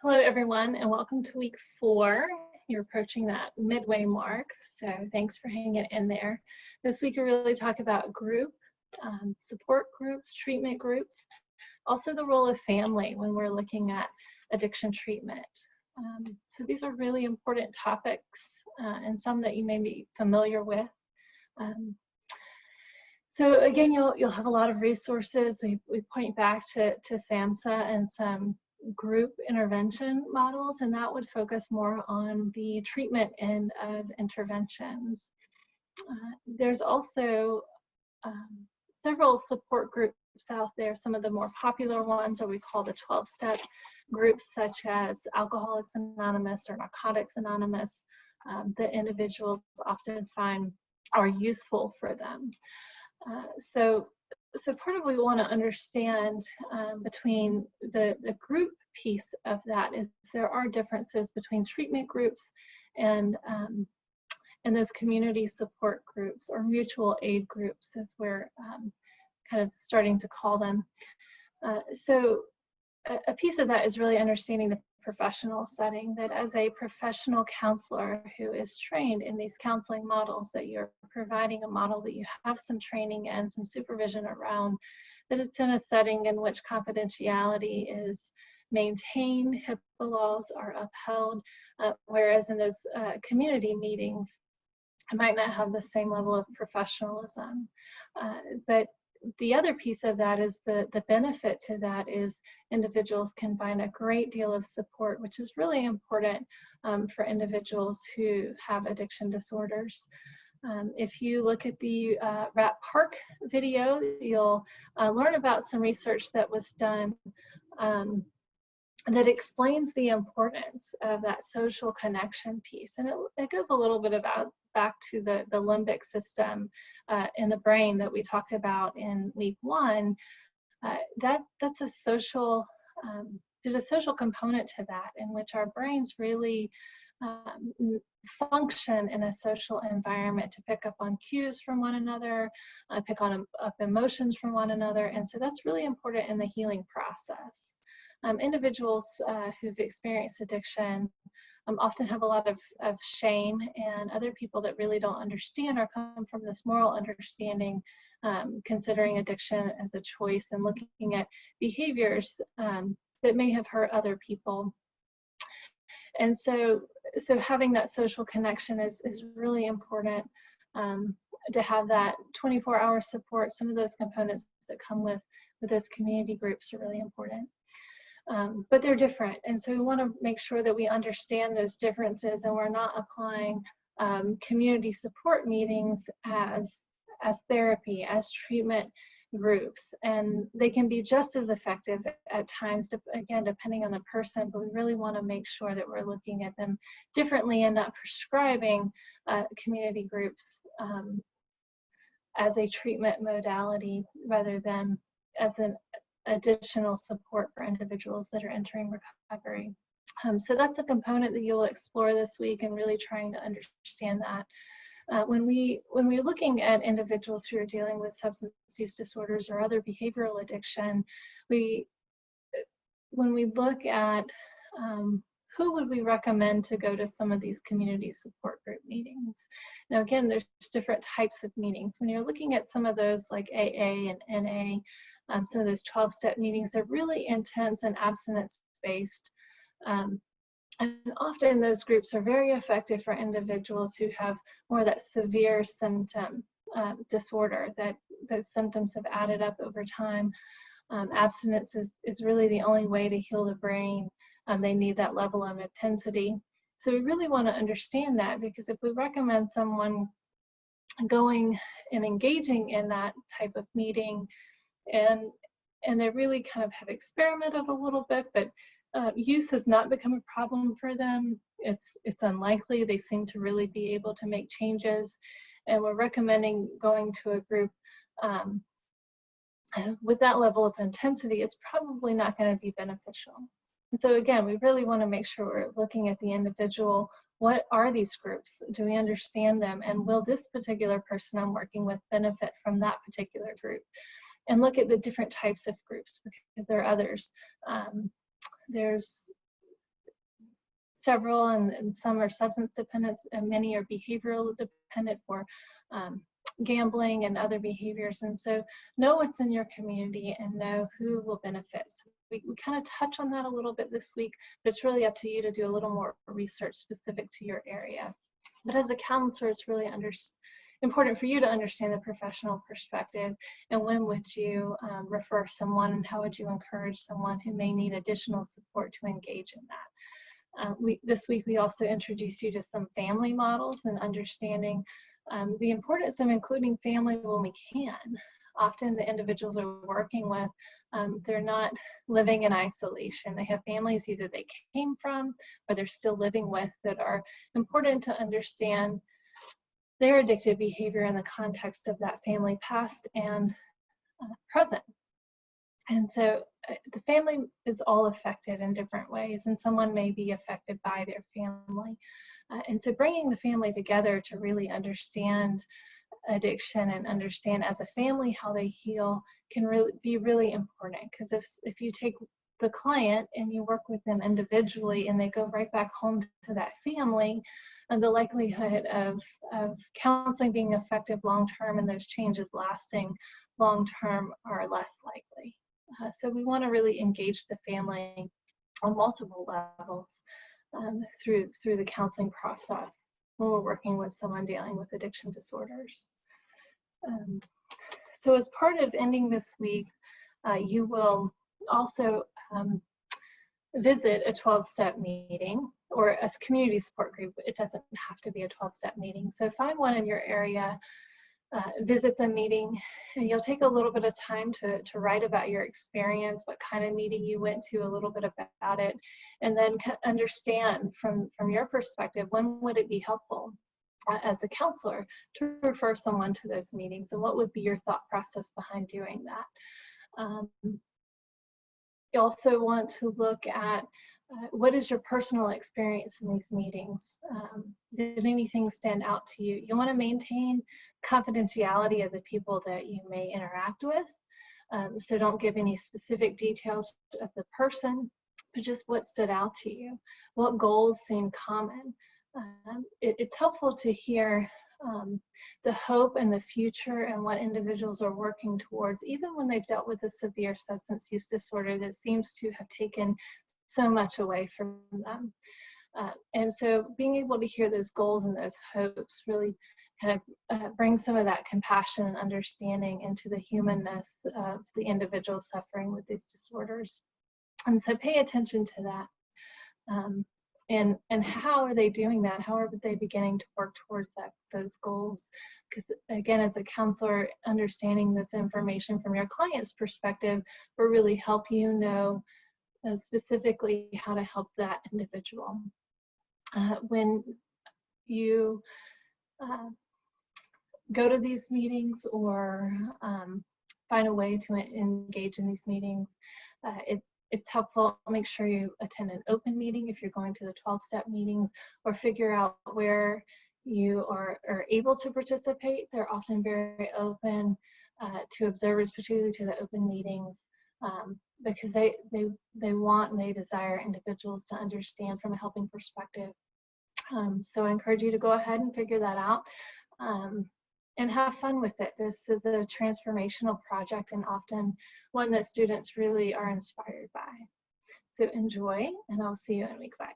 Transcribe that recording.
Hello, everyone, and welcome to week 4. You're approaching that midway mark, so thanks for hanging in there. This week, we really talk about support groups, treatment groups, also the role of family when we're looking at addiction treatment. So these are really important topics and some that you may be familiar with. Um, so again, you'll have a lot of resources. We point back to SAMHSA and some group intervention models, and that would focus more on the treatment end of interventions. There's also several support groups out there. Some of the more popular ones are we call the 12-step groups, such as Alcoholics Anonymous or Narcotics Anonymous, that individuals often find are useful for them. So part of what we want to understand between the group piece of that is there are differences between treatment groups and those community support groups, or mutual aid groups as we're kind of starting to call them. So a piece of that is really understanding the professional setting, that as a professional counselor who is trained in these counseling models, that you're providing a model that you have some training and some supervision around, that it's in a setting in which confidentiality is maintained, HIPAA laws are upheld, whereas in those community meetings, I might not have the same level of professionalism. But the other piece of that is the benefit to that is individuals can find a great deal of support, which is really important for individuals who have addiction disorders. If you look at the Rat Park video, you'll learn about some research that was done that explains the importance of that social connection piece. And it goes a little bit back to the limbic system in the brain that we talked about in week 1. That's a social, there's a social component to that in which our brains really function in a social environment to pick up on cues from one another, pick up emotions from one another. And so that's really important in the healing process. Individuals who've experienced addiction often have a lot of shame, and other people that really don't understand or come from this moral understanding, considering addiction as a choice and looking at behaviors that may have hurt other people. And so having that social connection is really important, to have that 24-hour support. Some of those components that come with those community groups are really important. But they're different, and so we want to make sure that we understand those differences, and we're not applying community support meetings as therapy, as treatment groups. And they can be just as effective at times, again, depending on the person, but we really want to make sure that we're looking at them differently and not prescribing community groups as a treatment modality rather than as an additional support for individuals that are entering recovery. So that's a component that you'll explore this week, and really trying to understand that. When we're looking at individuals who are dealing with substance use disorders or other behavioral addiction, when we look at who would we recommend to go to some of these community support group meetings? Now, again, there's different types of meetings. When you're looking at some of those like AA and NA, some of those 12-step meetings, they're really intense and abstinence-based. And often those groups are very effective for individuals who have more of that severe symptom disorder, that those symptoms have added up over time. Abstinence is really the only way to heal the brain. They need that level of intensity. So we really want to understand that, because if we recommend someone going and engaging in that type of meeting, and they really kind of have experimented a little bit, but use has not become a problem for them, it's unlikely they seem to really be able to make changes, and we're recommending going to a group with that level of intensity, it's probably not going to be beneficial. And so again, we really want to make sure we're looking at the individual. What are these groups? Do we understand them? And will this particular person I'm working with benefit from that particular group? And look at the different types of groups, because there are others. There's several, and some are substance dependent, and many are behavioral dependent for gambling and other behaviors. And so know what's in your community and know who will benefit. So we kind of touch on that a little bit this week, but it's really up to you to do a little more research specific to your area. But as a counselor, it's really important for you to understand the professional perspective, and when would you refer someone, and how would you encourage someone who may need additional support to engage in that. This week we also introduced you to some family models and understanding the importance of including family when we can. Often the individuals we're working with, they're not living in isolation. They have families either they came from or they're still living with, that are important to understand their addictive behavior in the context of that family, past and present. And so the family is all affected in different ways, and someone may be affected by their family. And so bringing the family together to really understand addiction and understand as a family how they heal can really be really important. Because if you take the client and you work with them individually and they go right back home to that family, and the likelihood of counseling being effective long-term and those changes lasting long-term are less likely. So we want to really engage the family on multiple levels through the counseling process when we're working with someone dealing with addiction disorders. So as part of ending this week, you will also visit a 12-step meeting or a community support group. It doesn't have to be a 12-step meeting. So find one in your area, visit the meeting, and you'll take a little bit of time to write about your experience, what kind of meeting you went to, a little bit about it, and then understand from your perspective, when would it be helpful as a counselor to refer someone to those meetings, and what would be your thought process behind doing that. You also want to look at what is your personal experience in these meetings? Did anything stand out to you? You want to maintain confidentiality of the people that you may interact with. So don't give any specific details of the person, but just what stood out to you. What goals seem common? It's helpful to hear the hope and the future and what individuals are working towards, even when they've dealt with a severe substance use disorder that seems to have taken so much away from them. And so being able to hear those goals and those hopes really kind of brings some of that compassion and understanding into the humanness of the individual suffering with these disorders. And so pay attention to that. And how are they doing that? How are they beginning to work towards those goals? Because again, as a counselor, understanding this information from your client's perspective will really help you know specifically how to help that individual. When you go to these meetings or find a way to engage in these meetings, it's helpful. Make sure you attend an open meeting if you're going to the 12-step meetings, or figure out where you are able to participate. They're often very open to observers, particularly to the open meetings, because they want and they desire individuals to understand from a helping perspective. So I encourage you to go ahead and figure that out and have fun with it. This is a transformational project and often one that students really are inspired by. So enjoy, and I'll see you in week 5.